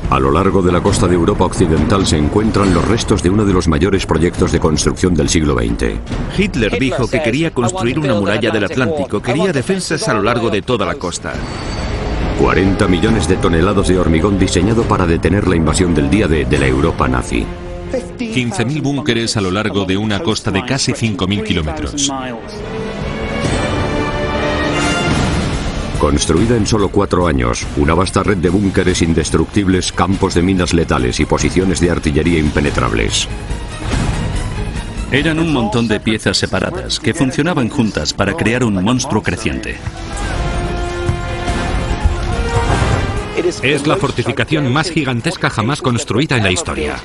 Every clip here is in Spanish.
A lo largo de la costa de Europa Occidental se encuentran los restos de uno de los mayores proyectos de construcción del siglo XX. Hitler dijo que quería construir una muralla del Atlántico, quería defensas a lo largo de toda la costa. 40 millones de toneladas de hormigón diseñado para detener la invasión del día D de la Europa nazi. 15.000 búnkeres a lo largo de una costa de casi 5.000 kilómetros. Construida en solo 4 años, una vasta red de búnkeres indestructibles, campos de minas letales y posiciones de artillería impenetrables. Eran un montón de piezas separadas que funcionaban juntas para crear un monstruo creciente. Es la fortificación más gigantesca jamás construida en la historia.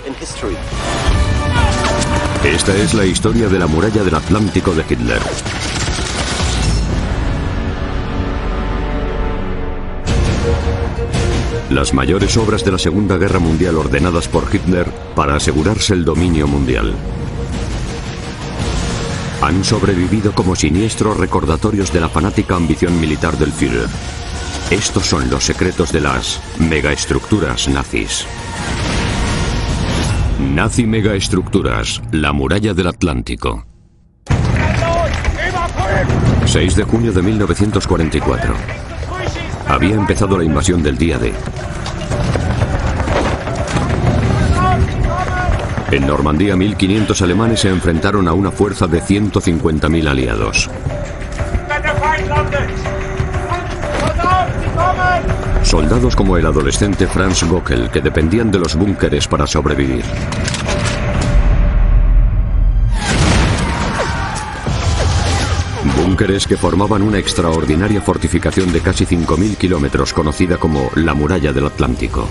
Esta es la historia de la muralla del Atlántico de Hitler. Las mayores obras de la Segunda Guerra Mundial ordenadas por Hitler para asegurarse el dominio mundial. Han sobrevivido como siniestros recordatorios de la fanática ambición militar del Führer. Estos son los secretos de las megaestructuras nazis. Nazi megaestructuras, la muralla del Atlántico. 6 de junio de 1944. Había empezado la invasión del día D. En Normandía, 1.500 alemanes se enfrentaron a una fuerza de 150.000 aliados. Soldados como el adolescente Franz Gockel, que dependían de los búnkeres para sobrevivir. Búnkeres que formaban una extraordinaria fortificación de casi 5.000 kilómetros, conocida como la Muralla del Atlántico.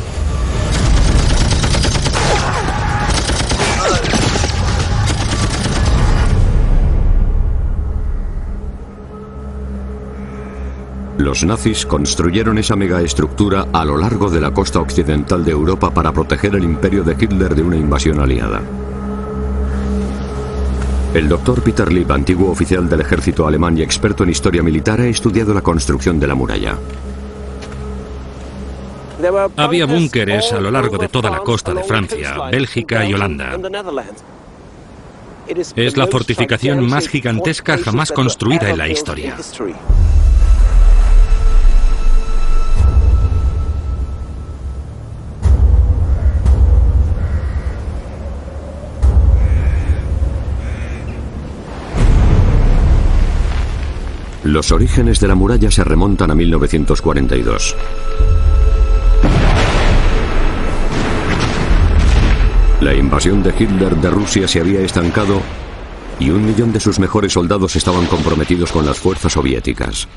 Los nazis construyeron esa megaestructura a lo largo de la costa occidental de Europa para proteger el imperio de Hitler de una invasión aliada. El doctor Peter Lieb, antiguo oficial del ejército alemán y experto en historia militar, ha estudiado la construcción de la muralla. Había búnkeres a lo largo de toda la costa de Francia, Bélgica y Holanda. Es la fortificación más gigantesca jamás construida en la historia. Los orígenes de la muralla se remontan a 1942. La invasión de Hitler de Rusia se había estancado y 1 millón de sus mejores soldados estaban comprometidos con las fuerzas soviéticas.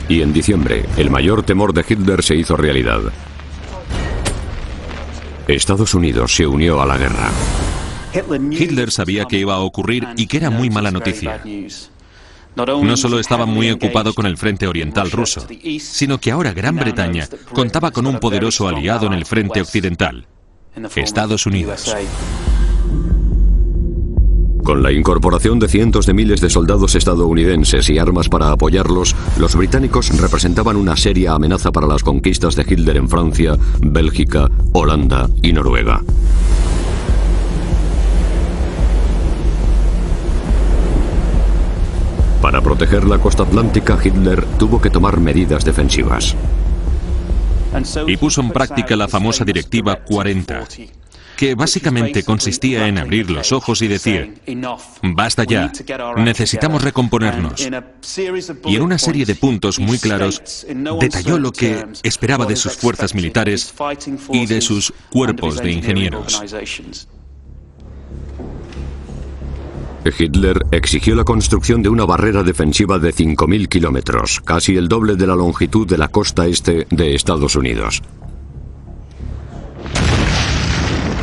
Y en diciembre, el mayor temor de Hitler se hizo realidad. Estados Unidos se unió a la guerra. Hitler sabía que iba a ocurrir y que era muy mala noticia. No solo estaba muy ocupado con el frente oriental ruso, sino que ahora Gran Bretaña contaba con un poderoso aliado en el frente occidental, Estados Unidos. Con la incorporación de cientos de miles de soldados estadounidenses y armas para apoyarlos, los británicos representaban una seria amenaza para las conquistas de Hitler en Francia, Bélgica, Holanda y Noruega. Para proteger la costa atlántica, Hitler tuvo que tomar medidas defensivas. Y puso en práctica la famosa Directiva 40, que básicamente consistía en abrir los ojos y decir: basta ya, necesitamos recomponernos. Y en una serie de puntos muy claros detalló lo que esperaba de sus fuerzas militares y de sus cuerpos de ingenieros. Hitler exigió la construcción de una barrera defensiva de 5.000 kilómetros, casi el doble de la longitud de la costa este de Estados Unidos.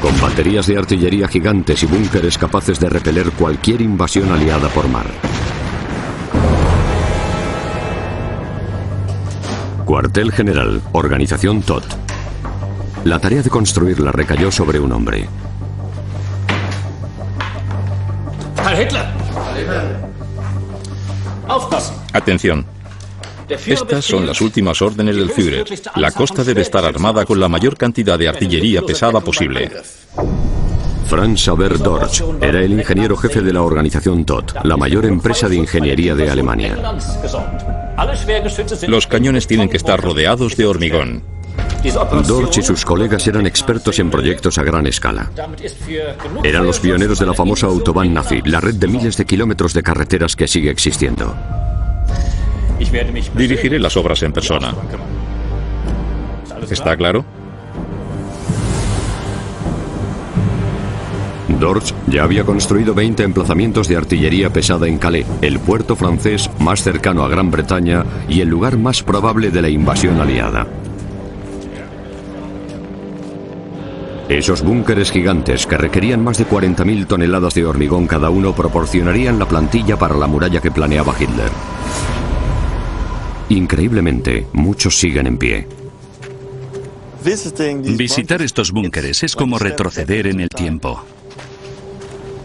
Con baterías de artillería gigantes y búnkeres capaces de repeler cualquier invasión aliada por mar. Cuartel General, Organización Todt. La tarea de construirla recayó sobre un hombre. Hitler. Atención. Estas son las últimas órdenes del Führer. La costa debe estar armada con la mayor cantidad de artillería pesada posible. Franz Xaver Dorsch era el ingeniero jefe de la organización Todt, la mayor empresa de ingeniería de Alemania. Los cañones tienen que estar rodeados de hormigón. Dorsch y sus colegas eran expertos en proyectos a gran escala. Eran los pioneros de la famosa Autobahn Nazi, la red de miles de kilómetros de carreteras que sigue existiendo. Dirigiré las obras en persona. ¿Está claro? Dorsch ya había construido 20 emplazamientos de artillería pesada en Calais, el puerto francés más cercano a Gran Bretaña y el lugar más probable de la invasión aliada. Esos búnkeres gigantes, que requerían más de 40.000 toneladas de hormigón cada uno, proporcionarían la plantilla para la muralla que planeaba Hitler. Increíblemente, muchos siguen en pie. Visitar estos búnkeres es como retroceder en el tiempo.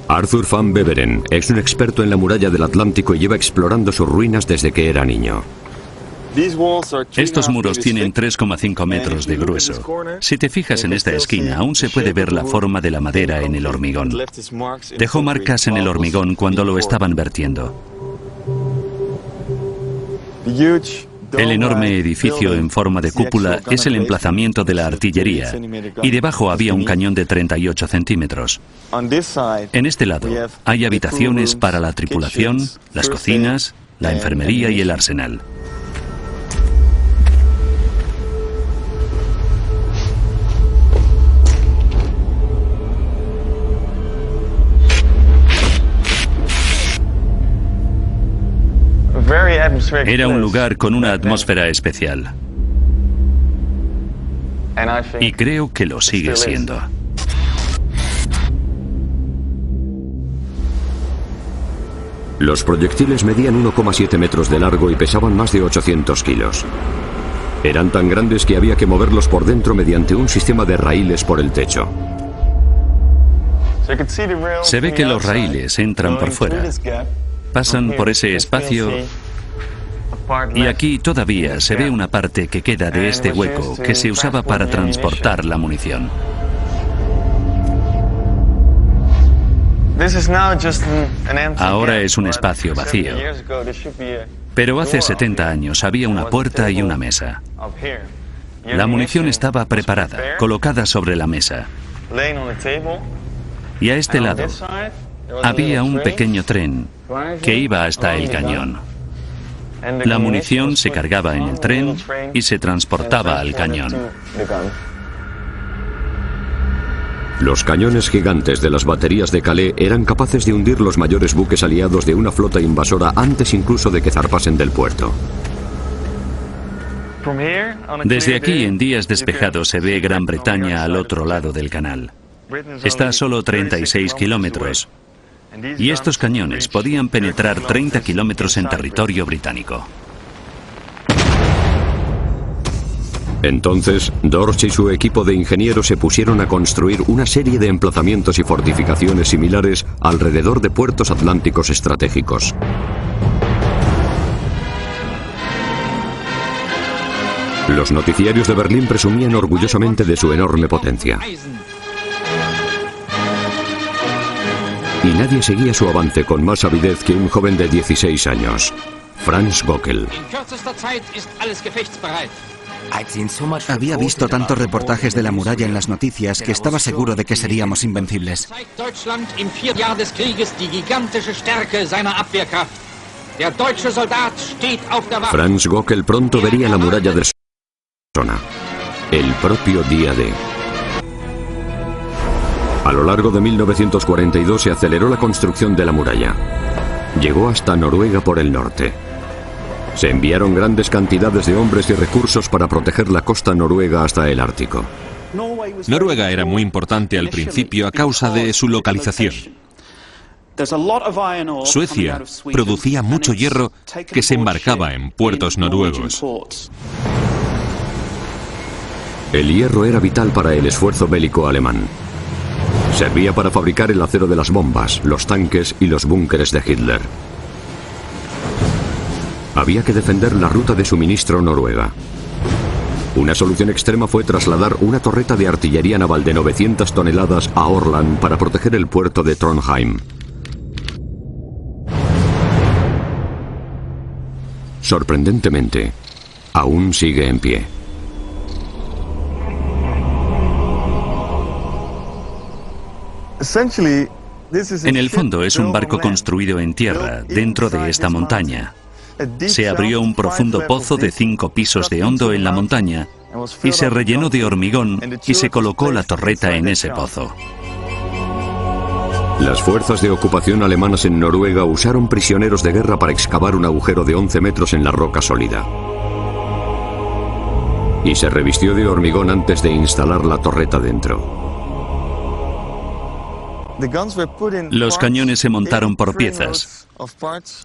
Arthur van Beveren es un experto en la muralla del Atlántico y lleva explorando sus ruinas desde que era niño. Estos muros tienen 3,5 metros de grueso. Si te fijas en esta esquina, aún se puede ver la forma de la madera en el hormigón. Dejó marcas en el hormigón cuando lo estaban vertiendo. El enorme edificio en forma de cúpula es el emplazamiento de la artillería, y debajo había un cañón de 38 centímetros. En este lado hay habitaciones para la tripulación, las cocinas, la enfermería y el arsenal. Era un lugar con una atmósfera especial. Y creo que lo sigue siendo. Los proyectiles medían 1,7 metros de largo y pesaban más de 800 kilos. Eran tan grandes que había que moverlos por dentro mediante un sistema de raíles por el techo. Se ve que los raíles entran por fuera. Pasan por ese espacio y aquí todavía se ve una parte que queda de este hueco que se usaba para transportar la munición. Ahora es un espacio vacío, pero hace 70 años había una puerta y una mesa. La munición estaba preparada, colocada sobre la mesa. Y a este lado había un pequeño tren que iba hasta el cañón. La munición se cargaba en el tren y se transportaba al cañón. Los cañones gigantes de las baterías de Calais eran capaces de hundir los mayores buques aliados de una flota invasora antes incluso de que zarpasen del puerto. Desde aquí, en días despejados, se ve Gran Bretaña al otro lado del canal. Está a solo 36 kilómetros. Y estos cañones podían penetrar 30 kilómetros en territorio británico. Entonces, Dorsch y su equipo de ingenieros se pusieron a construir una serie de emplazamientos y fortificaciones similares alrededor de puertos atlánticos estratégicos. Los noticiarios de Berlín presumían orgullosamente de su enorme potencia. Y nadie seguía su avance con más avidez que un joven de 16 años, Franz Gockel. Había visto tantos reportajes de la muralla en las noticias que estaba seguro de que seríamos invencibles. Franz Gockel pronto vería la muralla de Sona, el propio día D. A lo largo de 1942 se aceleró la construcción de la muralla. Llegó hasta Noruega por el norte. Se enviaron grandes cantidades de hombres y recursos para proteger la costa noruega hasta el Ártico. Noruega era muy importante al principio a causa de su localización. Suecia producía mucho hierro que se embarcaba en puertos noruegos. El hierro era vital para el esfuerzo bélico alemán. Servía para fabricar el acero de las bombas, los tanques y los búnkeres de Hitler. Había que defender la ruta de suministro noruega. Una solución extrema fue trasladar una torreta de artillería naval de 900 toneladas a Orland para proteger el puerto de Trondheim. Sorprendentemente, aún sigue en pie. En el fondo es un barco construido en tierra, dentro de esta montaña. Se abrió un profundo pozo de 5 pisos de hondo en la montaña y se rellenó de hormigón y se colocó la torreta en ese pozo. Las fuerzas de ocupación alemanas en Noruega usaron prisioneros de guerra para excavar un agujero de 11 metros en la roca sólida. Y se revistió de hormigón antes de instalar la torreta dentro. Los cañones se montaron por piezas.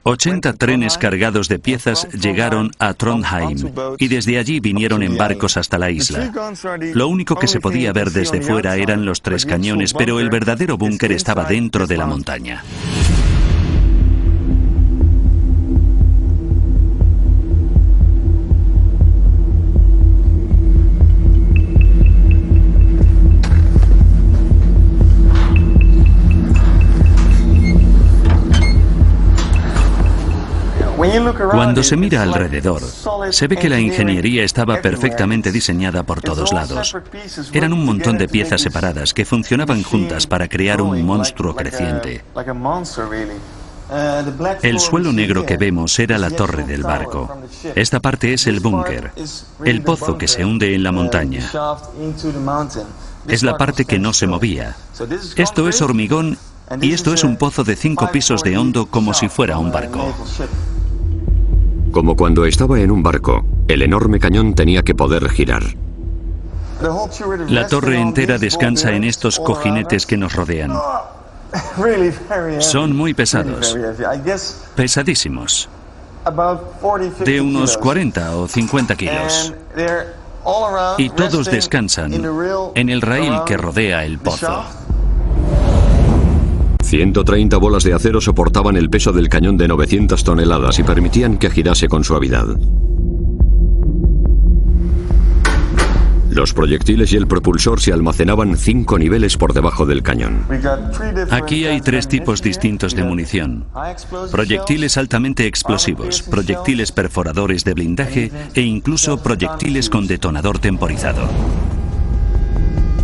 80 trenes cargados de piezas llegaron a Trondheim y desde allí vinieron en barcos hasta la isla. Lo único que se podía ver desde fuera eran los 3 cañones, pero el verdadero búnker estaba dentro de la montaña. Cuando se mira alrededor, se ve que la ingeniería estaba perfectamente diseñada por todos lados. Eran un montón de piezas separadas que funcionaban juntas para crear un monstruo creciente. El suelo negro que vemos era la torre del barco. Esta parte es el búnker, el pozo que se hunde en la montaña. Es la parte que no se movía. Esto es hormigón y esto es un pozo de 5 pisos de hondo como si fuera un barco. Como cuando estaba en un barco, el enorme cañón tenía que poder girar. La torre entera descansa en estos cojinetes que nos rodean. Son muy pesados, pesadísimos, de unos 40 o 50 kilos. Y todos descansan en el raíl que rodea el pozo. 130 bolas de acero soportaban el peso del cañón de 900 toneladas y permitían que girase con suavidad. Los proyectiles y el propulsor se almacenaban 5 niveles por debajo del cañón. Aquí hay 3 tipos distintos de munición: proyectiles altamente explosivos, proyectiles perforadores de blindaje e incluso proyectiles con detonador temporizado.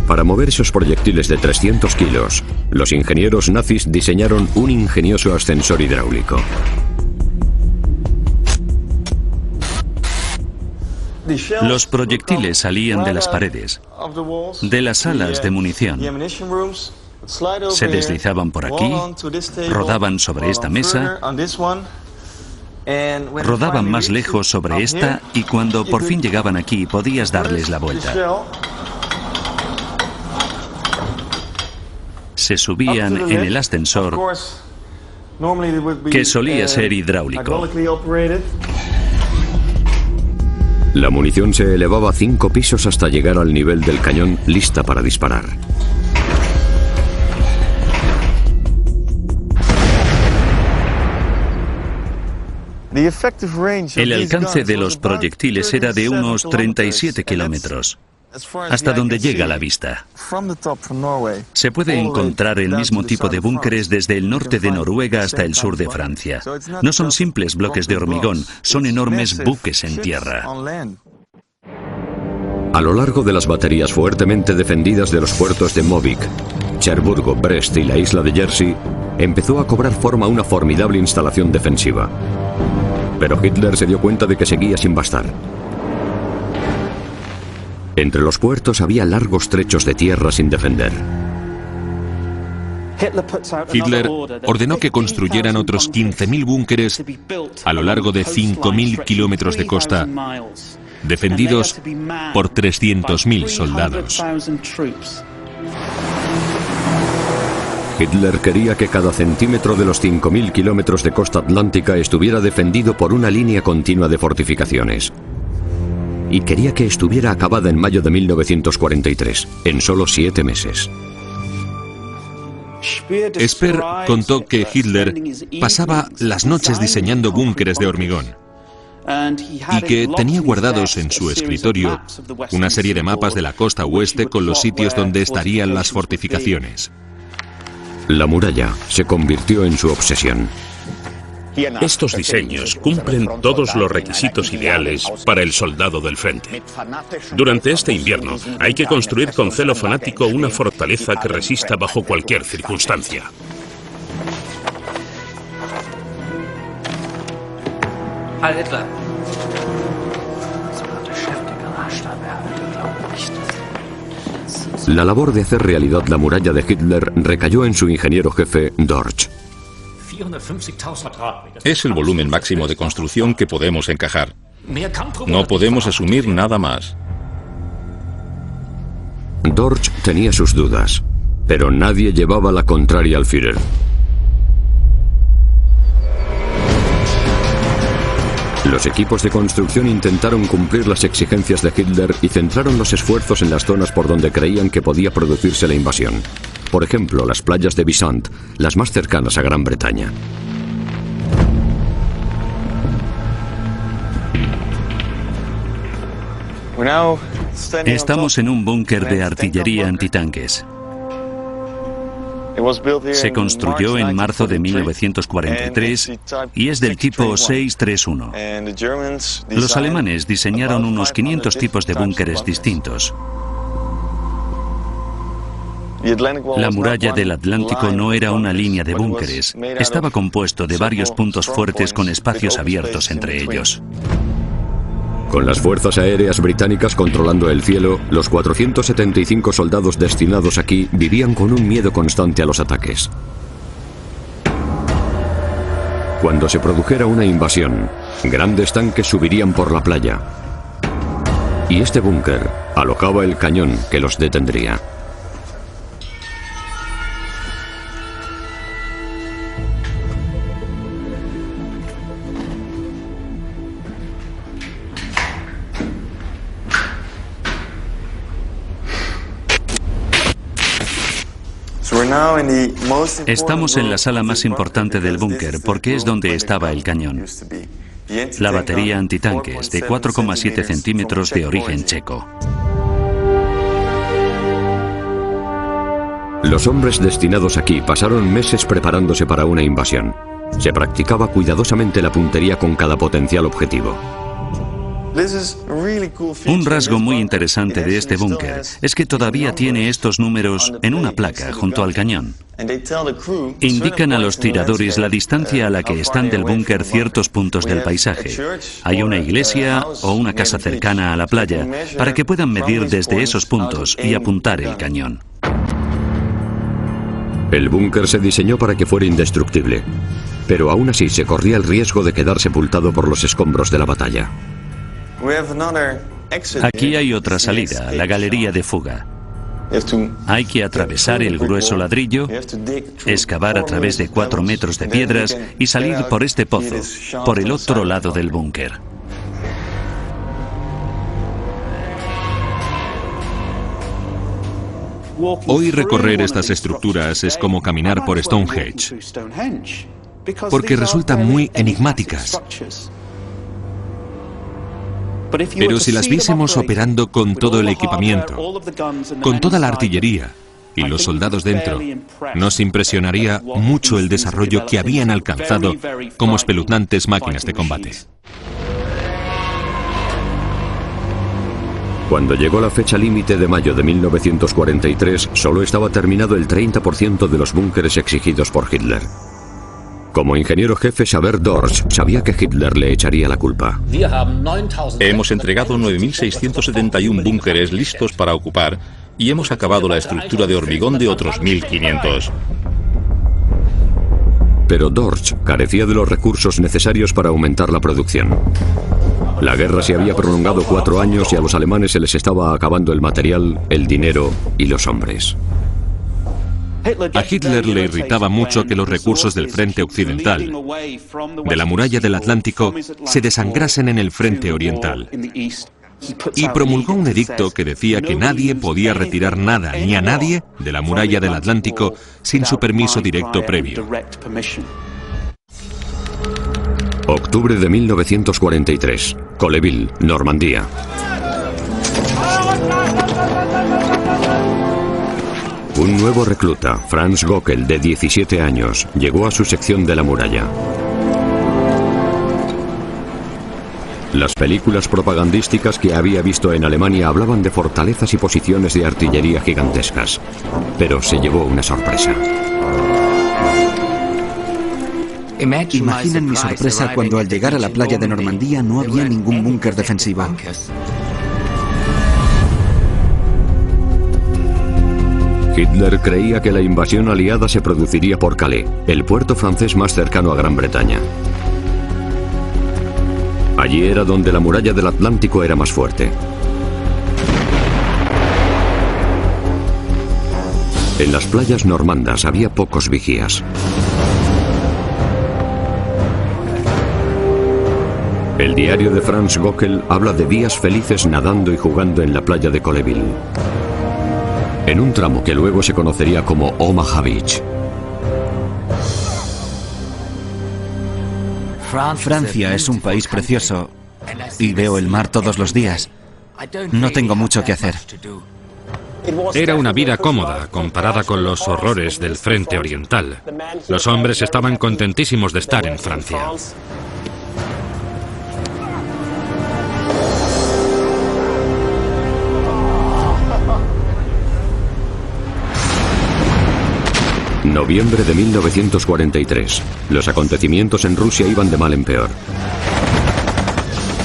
Para mover esos proyectiles de 300 kilos, los ingenieros nazis diseñaron un ingenioso ascensor hidráulico. Los proyectiles salían de las paredes, de las salas de munición. Se deslizaban por aquí, rodaban sobre esta mesa, rodaban más lejos sobre esta y cuando por fin llegaban aquí podías darles la vuelta. Se subían en el ascensor, que solía ser hidráulico. La munición se elevaba 5 pisos hasta llegar al nivel del cañón, lista para disparar. El alcance de los proyectiles era de unos 37 kilómetros. Hasta donde llega la vista. Se puede encontrar el mismo tipo de búnkeres desde el norte de Noruega hasta el sur de Francia. No son simples bloques de hormigón, son enormes buques en tierra. A lo largo de las baterías fuertemente defendidas de los puertos de Movík, Cherburgo, Brest y la isla de Jersey, empezó a cobrar forma una formidable instalación defensiva. Pero Hitler se dio cuenta de que seguía sin bastar. Entre los puertos había largos trechos de tierra sin defender. Hitler ordenó que construyeran otros 15.000 búnkeres a lo largo de 5.000 kilómetros de costa, defendidos por 300.000 soldados. Hitler quería que cada centímetro de los 5.000 kilómetros de costa atlántica estuviera defendido por una línea continua de fortificaciones. Y quería que estuviera acabada en mayo de 1943, en solo 7 meses. Speer contó que Hitler pasaba las noches diseñando búnkeres de hormigón. y que tenía guardados en su escritorio una serie de mapas de la costa oeste con los sitios donde estarían las fortificaciones. La muralla se convirtió en su obsesión. Estos diseños cumplen todos los requisitos ideales para el soldado del frente. Durante este invierno hay que construir con celo fanático una fortaleza que resista bajo cualquier circunstancia. La labor de hacer realidad la muralla de Hitler recayó en su ingeniero jefe, Dorsch. Es el volumen máximo de construcción que podemos encajar. No podemos asumir nada más. Dorsch tenía sus dudas, pero nadie llevaba la contraria al Führer. Los equipos de construcción intentaron cumplir las exigencias de Hitler y centraron los esfuerzos en las zonas por donde creían que podía producirse la invasión. Por ejemplo, las playas de Bisant, las más cercanas a Gran Bretaña. Estamos en un búnker de artillería antitanques. Se construyó en marzo de 1943 y es del tipo 631. Los alemanes diseñaron unos 500 tipos de búnkeres distintos. La muralla del Atlántico no era una línea de búnkeres, estaba compuesto de varios puntos fuertes con espacios abiertos entre ellos. Con las fuerzas aéreas británicas controlando el cielo, los 475 soldados destinados aquí vivían con un miedo constante a los ataques. Cuando se produjera una invasión, grandes tanques subirían por la playa. Y este búnker alojaba el cañón que los detendría. Estamos en la sala más importante del búnker porque es donde estaba el cañón. La batería antitanques de 4,7 centímetros de origen checo. Los hombres destinados aquí pasaron meses preparándose para una invasión. Se practicaba cuidadosamente la puntería con cada potencial objetivo. Un rasgo muy interesante de este búnker es que todavía tiene estos números en una placa junto al cañón. Indican a los tiradores la distancia a la que están del búnker ciertos puntos del paisaje. Hay una iglesia o una casa cercana a la playa para que puedan medir desde esos puntos y apuntar el cañón. El búnker se diseñó para que fuera indestructible, pero aún así se corría el riesgo de quedar sepultado por los escombros de la batalla. Aquí hay otra salida, la galería de fuga. Hay que atravesar el grueso ladrillo, excavar a través de 4 metros de piedras y salir por este pozo, por el otro lado del búnker. Hoy recorrer estas estructuras es como caminar por Stonehenge, porque resultan muy enigmáticas. Pero si las viésemos operando con todo el equipamiento, con toda la artillería y los soldados dentro, nos impresionaría mucho el desarrollo que habían alcanzado como espeluznantes máquinas de combate. Cuando llegó la fecha límite de mayo de 1943, solo estaba terminado el 30% de los búnkeres exigidos por Hitler. Como ingeniero jefe, Xaver Dorsch sabía que Hitler le echaría la culpa. Hemos entregado 9.671 búnkeres listos para ocupar y hemos acabado la estructura de hormigón de otros 1.500. Pero Dorsch carecía de los recursos necesarios para aumentar la producción. La guerra se había prolongado 4 años y a los alemanes se les estaba acabando el material, el dinero y los hombres. A Hitler le irritaba mucho que los recursos del frente occidental, de la muralla del Atlántico, se desangrasen en el frente oriental. Y promulgó un edicto que decía que nadie podía retirar nada ni a nadie de la muralla del Atlántico sin su permiso directo previo. Octubre de 1943. Colleville, Normandía. Un nuevo recluta, Franz Gockel, de 17 años, llegó a su sección de la muralla. Las películas propagandísticas que había visto en Alemania hablaban de fortalezas y posiciones de artillería gigantescas, pero se llevó una sorpresa. Imaginen mi sorpresa cuando al llegar a la playa de Normandía no había ningún búnker defensivo. Hitler creía que la invasión aliada se produciría por Calais, el puerto francés más cercano a Gran Bretaña. Allí era donde la muralla del Atlántico era más fuerte. En las playas normandas había pocos vigías. El diario de Franz Gockel habla de días felices nadando y jugando en la playa de Colleville, en un tramo que luego se conocería como Omaha Beach. Francia es un país precioso y veo el mar todos los días. No tengo mucho que hacer. Era una vida cómoda comparada con los horrores del frente oriental. Los hombres estaban contentísimos de estar en Francia. Noviembre de 1943. Los acontecimientos en Rusia iban de mal en peor.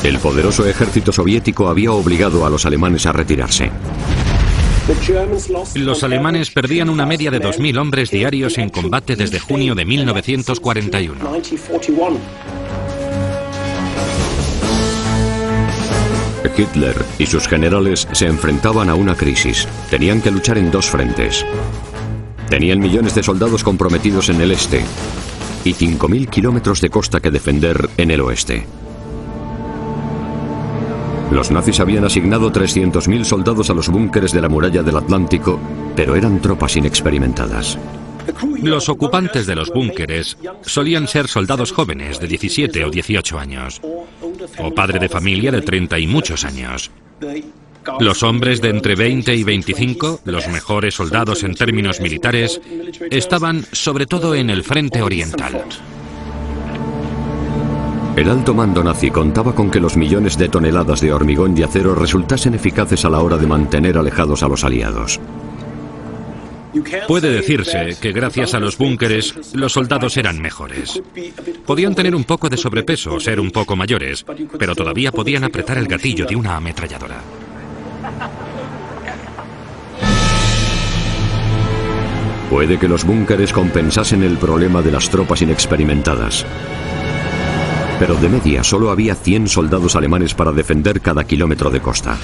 El poderoso ejército soviético había obligado a los alemanes a retirarse. Los alemanes perdían una media de 2.000 hombres diarios en combate desde junio de 1941. Hitler y sus generales se enfrentaban a una crisis. Tenían que luchar en dos frentes. Tenían millones de soldados comprometidos en el este y 5.000 kilómetros de costa que defender en el oeste. Los nazis habían asignado 300.000 soldados a los búnkeres de la muralla del Atlántico, pero eran tropas inexperimentadas. Los ocupantes de los búnkeres solían ser soldados jóvenes de 17 o 18 años, o padre de familia de 30 y muchos años. Los hombres de entre 20 y 25, los mejores soldados en términos militares, estaban sobre todo en el frente oriental. El alto mando nazi contaba con que los millones de toneladas de hormigón y acero resultasen eficaces a la hora de mantener alejados a los aliados. Puede decirse que gracias a los búnkeres los soldados eran mejores. Podían tener un poco de sobrepeso o ser un poco mayores, pero todavía podían apretar el gatillo de una ametralladora. Puede que los búnkeres compensasen el problema de las tropas inexperimentadas. Pero de media solo había 100 soldados alemanes para defender cada kilómetro de costa.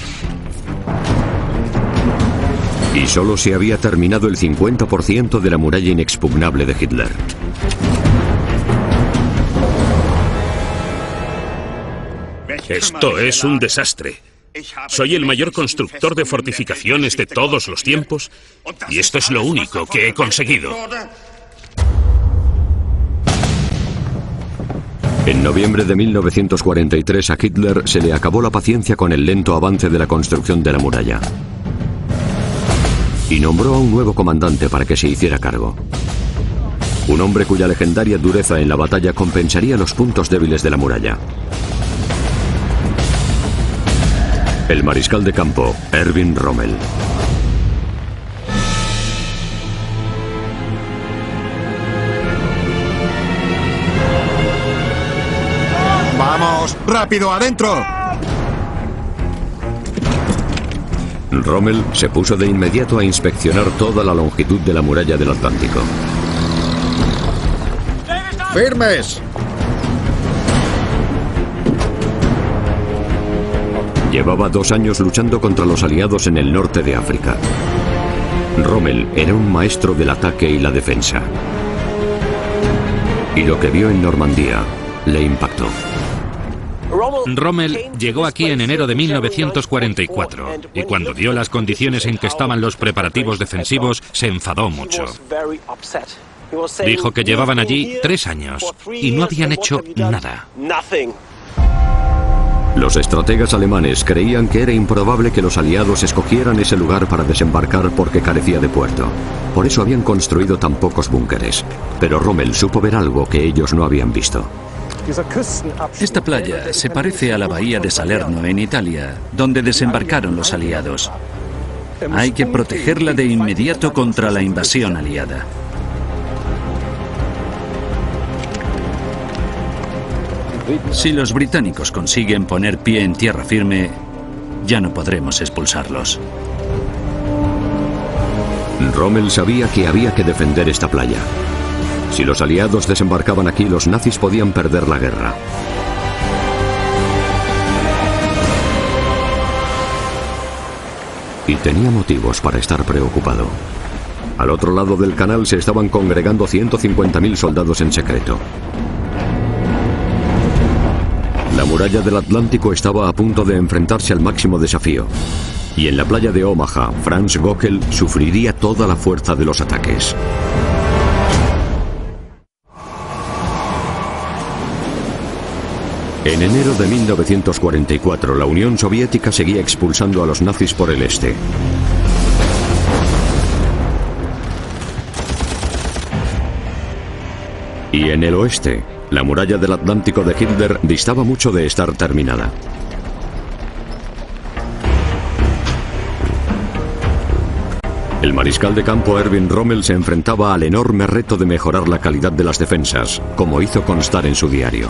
Y solo se había terminado el 50% de la muralla inexpugnable de Hitler. Esto es un desastre. Soy el mayor constructor de fortificaciones de todos los tiempos y esto es lo único que he conseguido. En noviembre de 1943 a Hitler se le acabó la paciencia con el lento avance de la construcción de la muralla. Y nombró a un nuevo comandante para que se hiciera cargo. Un hombre cuya legendaria dureza en la batalla compensaría los puntos débiles de la muralla. El mariscal de campo, Erwin Rommel. ¡Vamos! ¡Rápido, adentro! Rommel se puso de inmediato a inspeccionar toda la longitud de la muralla del Atlántico. ¡Firmes! Llevaba 2 años luchando contra los aliados en el norte de África. Rommel era un maestro del ataque y la defensa. Y lo que vio en Normandía le impactó. Rommel llegó aquí en enero de 1944 y cuando vio las condiciones en que estaban los preparativos defensivos se enfadó mucho. Dijo que llevaban allí 3 años y no habían hecho nada. Los estrategas alemanes creían que era improbable que los aliados escogieran ese lugar para desembarcar porque carecía de puerto. Por eso habían construido tan pocos búnkeres. Pero Rommel supo ver algo que ellos no habían visto. Esta playa se parece a la bahía de Salerno en Italia, donde desembarcaron los aliados. Hay que protegerla de inmediato contra la invasión aliada. Si los británicos consiguen poner pie en tierra firme, ya no podremos expulsarlos. Rommel sabía que había que defender esta playa. Si los aliados desembarcaban aquí, los nazis podían perder la guerra. Y tenía motivos para estar preocupado. Al otro lado del canal se estaban congregando 150.000 soldados en secreto. La muralla del Atlántico estaba a punto de enfrentarse al máximo desafío. Y en la playa de Omaha, Franz Göckel sufriría toda la fuerza de los ataques. En enero de 1944, la Unión Soviética seguía expulsando a los nazis por el este. Y en el oeste, la muralla del Atlántico de Hitler distaba mucho de estar terminada. El mariscal de campo Erwin Rommel se enfrentaba al enorme reto de mejorar la calidad de las defensas, como hizo constar en su diario.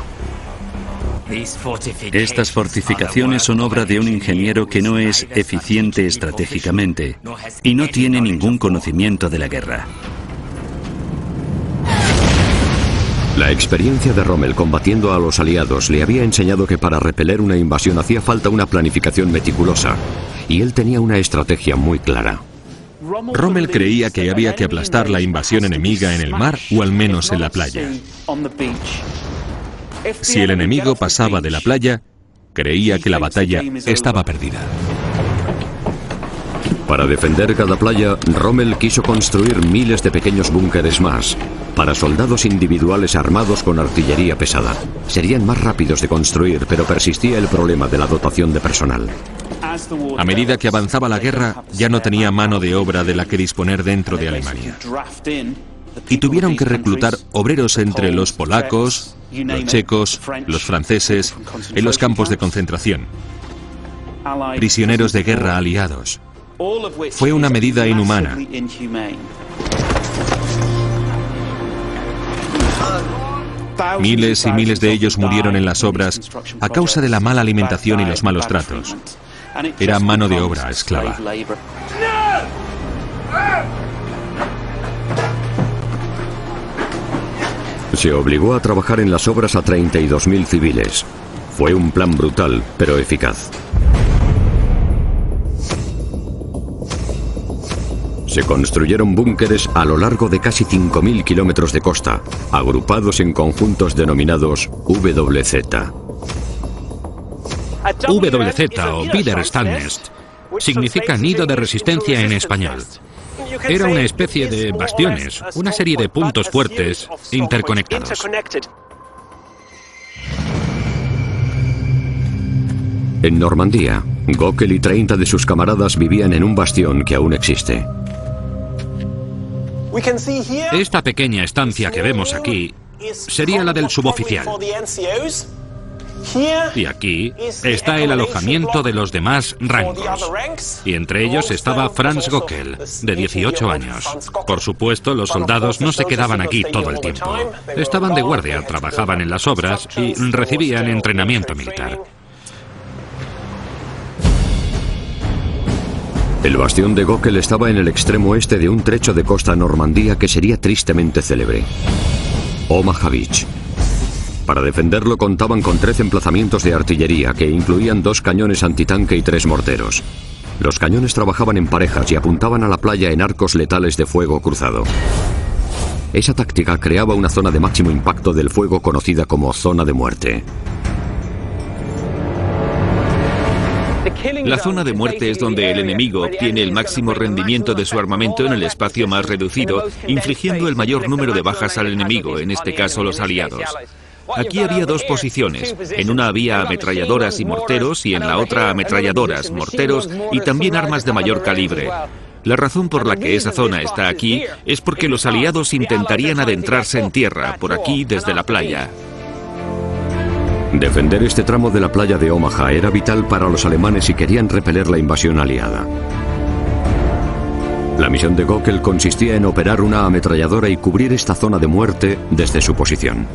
Estas fortificaciones son obra de un ingeniero que no es eficiente estratégicamente y no tiene ningún conocimiento de la guerra. La experiencia de Rommel combatiendo a los aliados le había enseñado que para repeler una invasión hacía falta una planificación meticulosa, y él tenía una estrategia muy clara. Rommel creía que había que aplastar la invasión enemiga en el mar o al menos en la playa. Si el enemigo pasaba de la playa, creía que la batalla estaba perdida. Para defender cada playa, Rommel quiso construir miles de pequeños búnkeres más, para soldados individuales armados con artillería pesada. Serían más rápidos de construir, pero persistía el problema de la dotación de personal. A medida que avanzaba la guerra, ya no tenía mano de obra de la que disponer dentro de Alemania. Y tuvieron que reclutar obreros entre los polacos, los checos, los franceses, en los campos de concentración. Prisioneros de guerra aliados. Fue una medida inhumana. Miles y miles de ellos murieron en las obras a causa de la mala alimentación y los malos tratos. Era mano de obra esclava. Se obligó a trabajar en las obras a 32.000 civiles. Fue un plan brutal, pero eficaz. Se construyeron búnkeres a lo largo de casi 5.000 kilómetros de costa, agrupados en conjuntos denominados WZ. WZ o Widerstandsnest significa nido de resistencia en español. Era una especie de bastiones, una serie de puntos fuertes interconectados. En Normandía, Göckel y 30 de sus camaradas vivían en un bastión que aún existe. Esta pequeña estancia que vemos aquí sería la del suboficial. Y aquí está el alojamiento de los demás rangos. Y entre ellos estaba Franz Göckel, de 18 años. Por supuesto, los soldados no se quedaban aquí todo el tiempo. Estaban de guardia, trabajaban en las obras y recibían entrenamiento militar. El bastión de Göckel estaba en el extremo este de un trecho de costa Normandía que sería tristemente célebre: Omaha Beach. Para defenderlo contaban con 13 emplazamientos de artillería que incluían 2 cañones antitanque y 3 morteros. Los cañones trabajaban en parejas y apuntaban a la playa en arcos letales de fuego cruzado. Esa táctica creaba una zona de máximo impacto del fuego conocida como zona de muerte. La zona de muerte es donde el enemigo obtiene el máximo rendimiento de su armamento en el espacio más reducido, infligiendo el mayor número de bajas al enemigo, en este caso los aliados. Aquí había dos posiciones. En una había ametralladoras y morteros y en la otra ametralladoras, morteros y también armas de mayor calibre. La razón por la que esa zona está aquí es porque los aliados intentarían adentrarse en tierra, por aquí, desde la playa. Defender este tramo de la playa de Omaha era vital para los alemanes si querían repeler la invasión aliada. La misión de Göckel consistía en operar una ametralladora y cubrir esta zona de muerte desde su posición.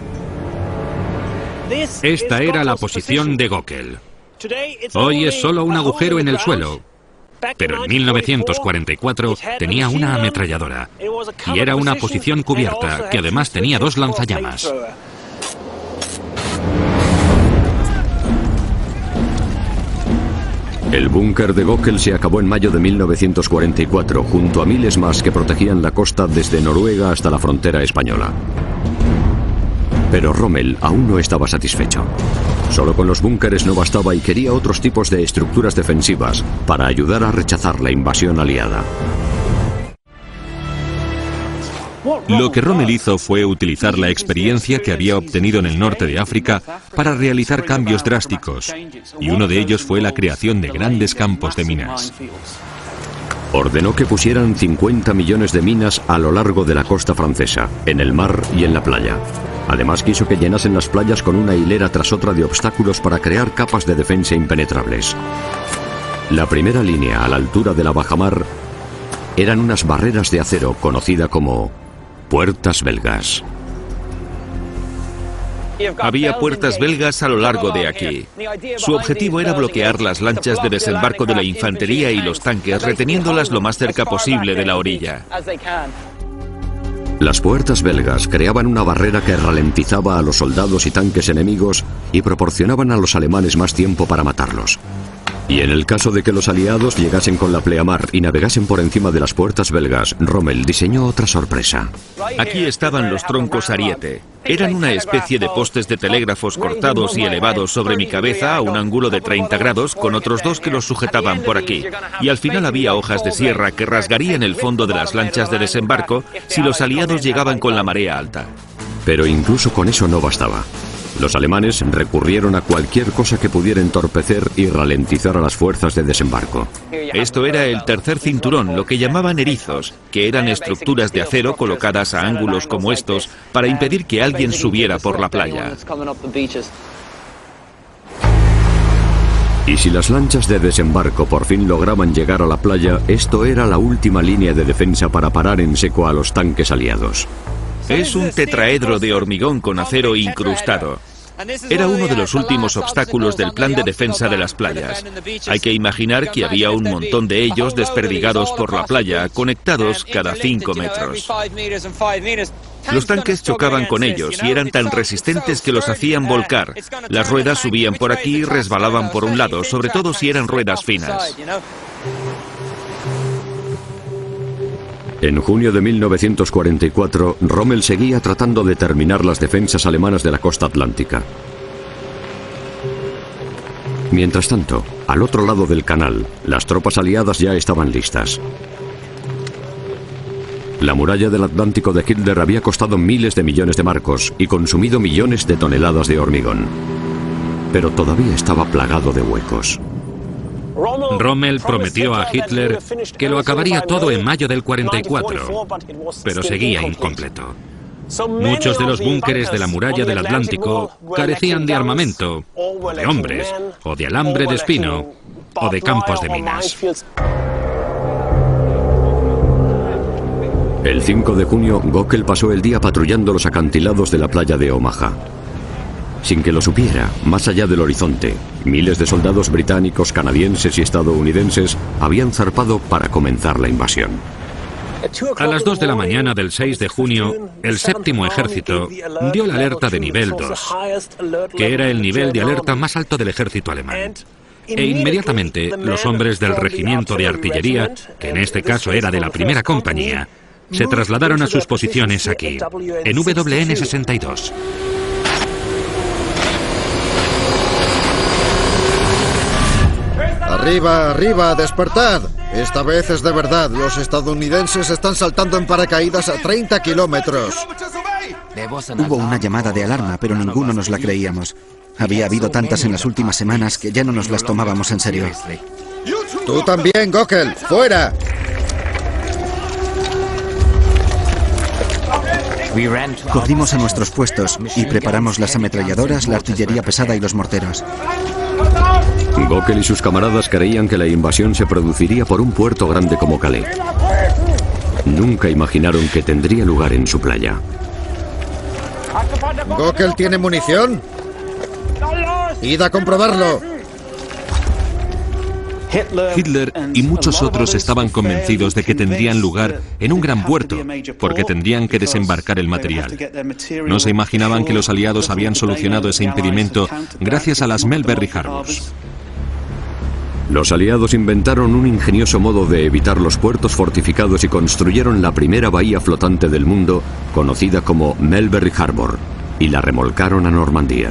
Esta era la posición de Göckel. Hoy es solo un agujero en el suelo, pero en 1944 tenía una ametralladora y era una posición cubierta que además tenía dos lanzallamas. El búnker de Göckel se acabó en mayo de 1944, junto a miles más que protegían la costa desde Noruega hasta la frontera española. Pero Rommel aún no estaba satisfecho. Solo con los búnkeres no bastaba y quería otros tipos de estructuras defensivas para ayudar a rechazar la invasión aliada. Lo que Rommel hizo fue utilizar la experiencia que había obtenido en el norte de África para realizar cambios drásticos, y uno de ellos fue la creación de grandes campos de minas. Ordenó que pusieran 50 millones de minas a lo largo de la costa francesa, en el mar y en la playa. Además quiso que llenasen las playas con una hilera tras otra de obstáculos para crear capas de defensa impenetrables. La primera línea a la altura de la bajamar eran unas barreras de acero conocida como puertas belgas. Había puertas belgas a lo largo de aquí. Su objetivo era bloquear las lanchas de desembarco de la infantería y los tanques, reteniéndolas lo más cerca posible de la orilla. Las puertas belgas creaban una barrera que ralentizaba a los soldados y tanques enemigos y proporcionaban a los alemanes más tiempo para matarlos. Y en el caso de que los aliados llegasen con la pleamar y navegasen por encima de las puertas belgas, Rommel diseñó otra sorpresa. Aquí estaban los troncos ariete. Eran una especie de postes de telégrafos cortados y elevados sobre mi cabeza a un ángulo de 30 grados con otros dos que los sujetaban por aquí. Y al final había hojas de sierra que rasgarían el fondo de las lanchas de desembarco si los aliados llegaban con la marea alta. Pero incluso con eso no bastaba. Los alemanes recurrieron a cualquier cosa que pudiera entorpecer y ralentizar a las fuerzas de desembarco. Esto era el tercer cinturón, lo que llamaban erizos, que eran estructuras de acero colocadas a ángulos como estos para impedir que alguien subiera por la playa. Y si las lanchas de desembarco por fin lograban llegar a la playa, esto era la última línea de defensa para parar en seco a los tanques aliados. Es un tetraedro de hormigón con acero incrustado. Era uno de los últimos obstáculos del plan de defensa de las playas. Hay que imaginar que había un montón de ellos desperdigados por la playa, conectados cada 5 metros. Los tanques chocaban con ellos y eran tan resistentes que los hacían volcar. Las ruedas subían por aquí y resbalaban por un lado, sobre todo si eran ruedas finas. En junio de 1944, Rommel seguía tratando de terminar las defensas alemanas de la costa atlántica. Mientras tanto, al otro lado del canal, las tropas aliadas ya estaban listas. La muralla del Atlántico de Hitler había costado miles de millones de marcos y consumido millones de toneladas de hormigón. Pero todavía estaba plagado de huecos. Rommel prometió a Hitler que lo acabaría todo en mayo del 44, pero seguía incompleto. Muchos de los búnkeres de la muralla del Atlántico carecían de armamento, o de hombres, o de alambre de espino, o de campos de minas. El 5 de junio, Göckel pasó el día patrullando los acantilados de la playa de Omaha. Sin que lo supiera, más allá del horizonte, miles de soldados británicos, canadienses y estadounidenses habían zarpado para comenzar la invasión. A las 2 de la mañana del 6 de junio, el séptimo ejército dio la alerta de nivel 2, que era el nivel de alerta más alto del ejército alemán. E inmediatamente, los hombres del regimiento de artillería, que en este caso era de la primera compañía, se trasladaron a sus posiciones aquí, en WN-62. Arriba, arriba, despertad. Esta vez es de verdad. Los estadounidenses están saltando en paracaídas a 30 kilómetros. Hubo una llamada de alarma, pero ninguno nos la creíamos. Había habido tantas en las últimas semanas que ya no nos las tomábamos en serio. Tú también, Gokul. ¡Fuera! Corrimos a nuestros puestos y preparamos las ametralladoras, la artillería pesada y los morteros. Gokul y sus camaradas creían que la invasión se produciría por un puerto grande como Calais. Nunca imaginaron que tendría lugar en su playa. ¿Gokul tiene munición? ¡Id a comprobarlo! Hitler y muchos otros estaban convencidos de que tendrían lugar en un gran puerto, porque tendrían que desembarcar el material. No se imaginaban que los aliados habían solucionado ese impedimento gracias a las Melbury Harbors. Los aliados inventaron un ingenioso modo de evitar los puertos fortificados y construyeron la primera bahía flotante del mundo, conocida como Melbury Harbor, y la remolcaron a Normandía.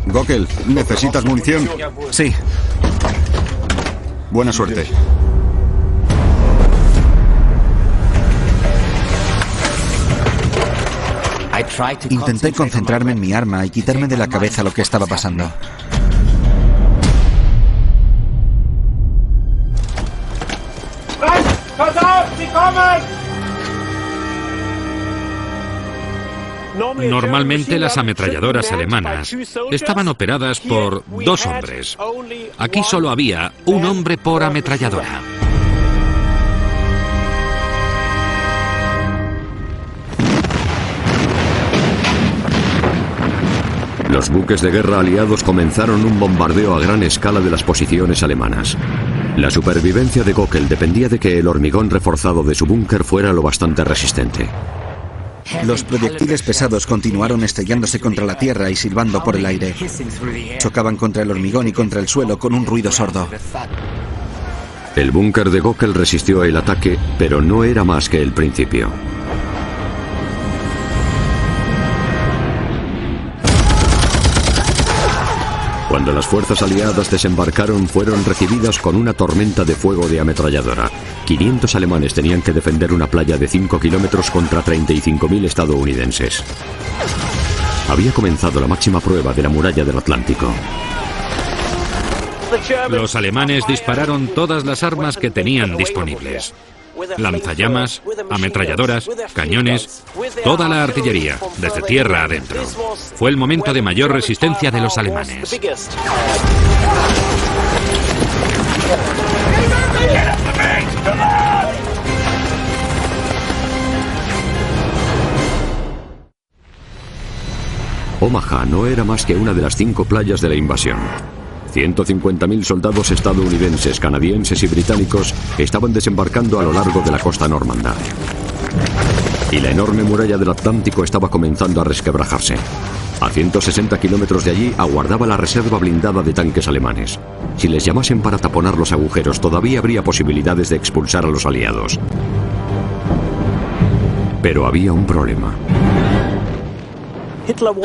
Gokul, ¿necesitas munición? Sí. Buena suerte. Intenté concentrarme en mi arma y quitarme de la cabeza lo que estaba pasando. Normalmente las ametralladoras alemanas estaban operadas por 2 hombres. Aquí solo había un hombre por ametralladora. Los buques de guerra aliados comenzaron un bombardeo a gran escala de las posiciones alemanas. La supervivencia de Gokul dependía de que el hormigón reforzado de su búnker fuera lo bastante resistente. Los proyectiles pesados continuaron estrellándose contra la tierra y silbando por el aire. Chocaban contra el hormigón y contra el suelo con un ruido sordo. El búnker de Gokul resistió el ataque, pero no era más que el principio. Cuando las fuerzas aliadas desembarcaron, fueron recibidas con una tormenta de fuego de ametralladora. 500 alemanes tenían que defender una playa de 5 kilómetros contra 35.000 estadounidenses. Había comenzado la máxima prueba de la muralla del Atlántico. Los alemanes dispararon todas las armas que tenían disponibles. Lanzallamas, ametralladoras, cañones, toda la artillería, desde tierra adentro. Fue el momento de mayor resistencia de los alemanes. Omaha no era más que una de las 5 playas de la invasión. 150.000 soldados estadounidenses, canadienses y británicos estaban desembarcando a lo largo de la costa normanda. Y la enorme muralla del Atlántico estaba comenzando a resquebrajarse. A 160 kilómetros de allí aguardaba la reserva blindada de tanques alemanes. Si les llamasen para taponar los agujeros, todavía habría posibilidades de expulsar a los aliados. Pero había un problema.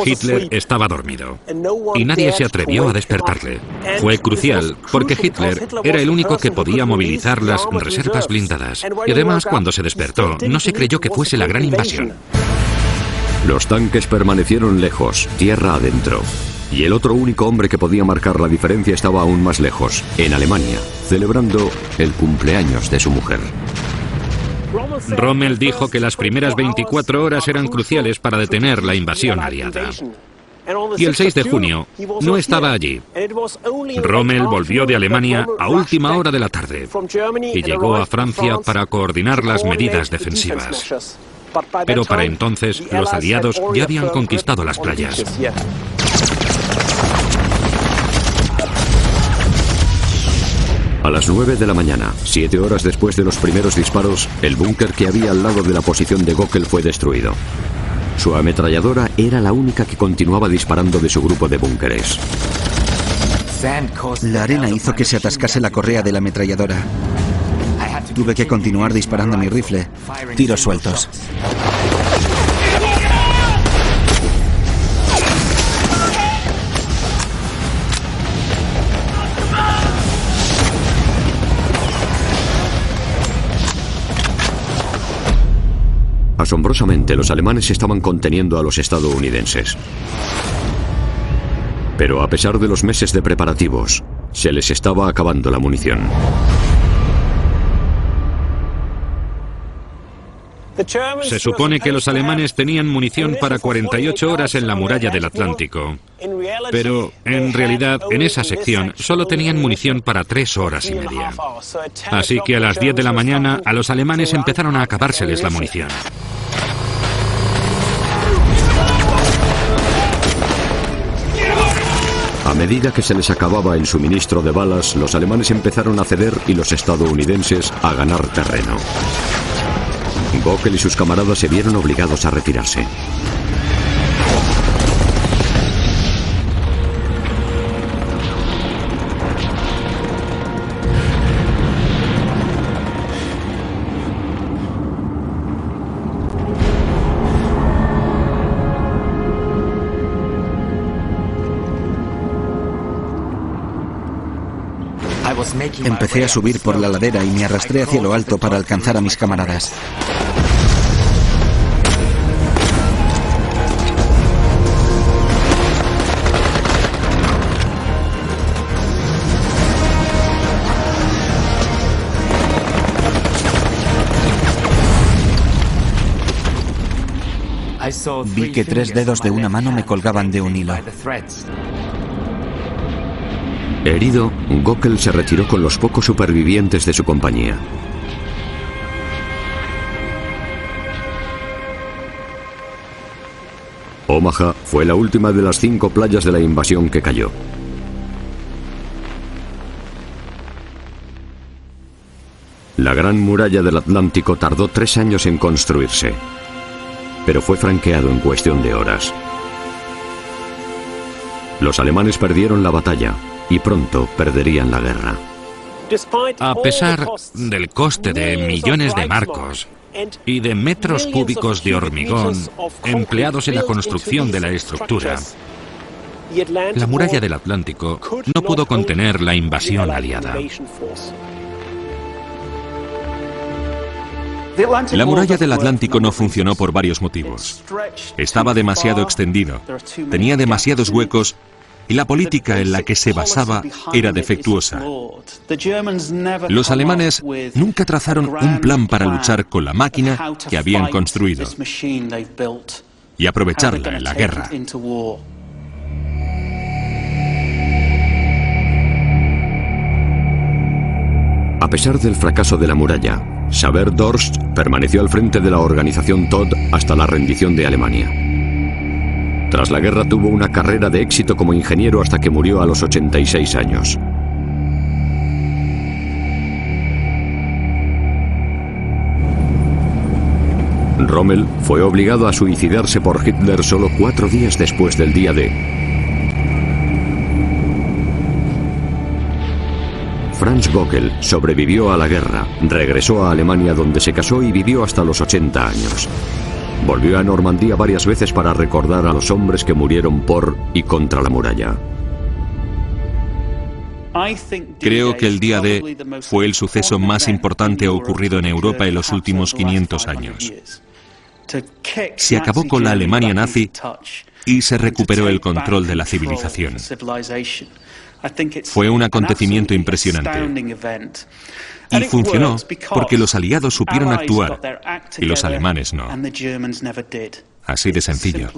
Hitler estaba dormido y nadie se atrevió a despertarle. Fue crucial porque Hitler era el único que podía movilizar las reservas blindadas. Y además, cuando se despertó, no se creyó que fuese la gran invasión. Los tanques permanecieron lejos, tierra adentro. Y el otro único hombre que podía marcar la diferencia estaba aún más lejos, en Alemania, celebrando el cumpleaños de su mujer. Rommel dijo que las primeras 24 horas eran cruciales para detener la invasión aliada. Y el 6 de junio no estaba allí. Rommel volvió de Alemania a última hora de la tarde y llegó a Francia para coordinar las medidas defensivas. Pero para entonces los aliados ya habían conquistado las playas. A las 9 de la mañana, 7 horas después de los primeros disparos, el búnker que había al lado de la posición de Gokul fue destruido. Su ametralladora era la única que continuaba disparando de su grupo de búnkeres. La arena hizo que se atascase la correa de la ametralladora. Tuve que continuar disparando mi rifle. Tiros sueltos. Asombrosamente, los alemanes estaban conteniendo a los estadounidenses. Pero a pesar de los meses de preparativos, se les estaba acabando la munición. Se supone que los alemanes tenían munición para 48 horas en la muralla del Atlántico. Pero, en realidad, en esa sección solo tenían munición para 3 horas y media. Así que a las 10 de la mañana a los alemanes empezaron a acabárseles la munición. A medida que se les acababa el suministro de balas, los alemanes empezaron a ceder y los estadounidenses a ganar terreno. Göckel y sus camaradas se vieron obligados a retirarse. Empecé a subir por la ladera y me arrastré hacia lo alto para alcanzar a mis camaradas. Vi que 3 dedos de una mano me colgaban de un hilo. Herido, Göckel se retiró con los pocos supervivientes de su compañía. Omaha fue la última de las 5 playas de la invasión que cayó. La Gran Muralla del Atlántico tardó 3 años en construirse, pero fue franqueado en cuestión de horas. Los alemanes perdieron la batalla y pronto perderían la guerra. A pesar del coste de millones de marcos y de metros cúbicos de hormigón empleados en la construcción de la estructura, la muralla del Atlántico no pudo contener la invasión aliada. La muralla del Atlántico no funcionó por varios motivos. Estaba demasiado extendido, tenía demasiados huecos y la política en la que se basaba era defectuosa. Los alemanes nunca trazaron un plan para luchar con la máquina que habían construido y aprovecharla en la guerra. A pesar del fracaso de la muralla, Xaver-Dorst permaneció al frente de la organización Todt hasta la rendición de Alemania. Tras la guerra tuvo una carrera de éxito como ingeniero hasta que murió a los 86 años. Rommel fue obligado a suicidarse por Hitler solo 4 días después del día D. Franz Göckel sobrevivió a la guerra, regresó a Alemania donde se casó y vivió hasta los 80 años. Volvió a Normandía varias veces para recordar a los hombres que murieron por y contra la muralla. Creo que el día D fue el suceso más importante ocurrido en Europa en los últimos 500 años. Se acabó con la Alemania nazi y se recuperó el control de la civilización. Fue un acontecimiento impresionante. Y funcionó porque los aliados supieron actuar y los alemanes no. Así de sencillo.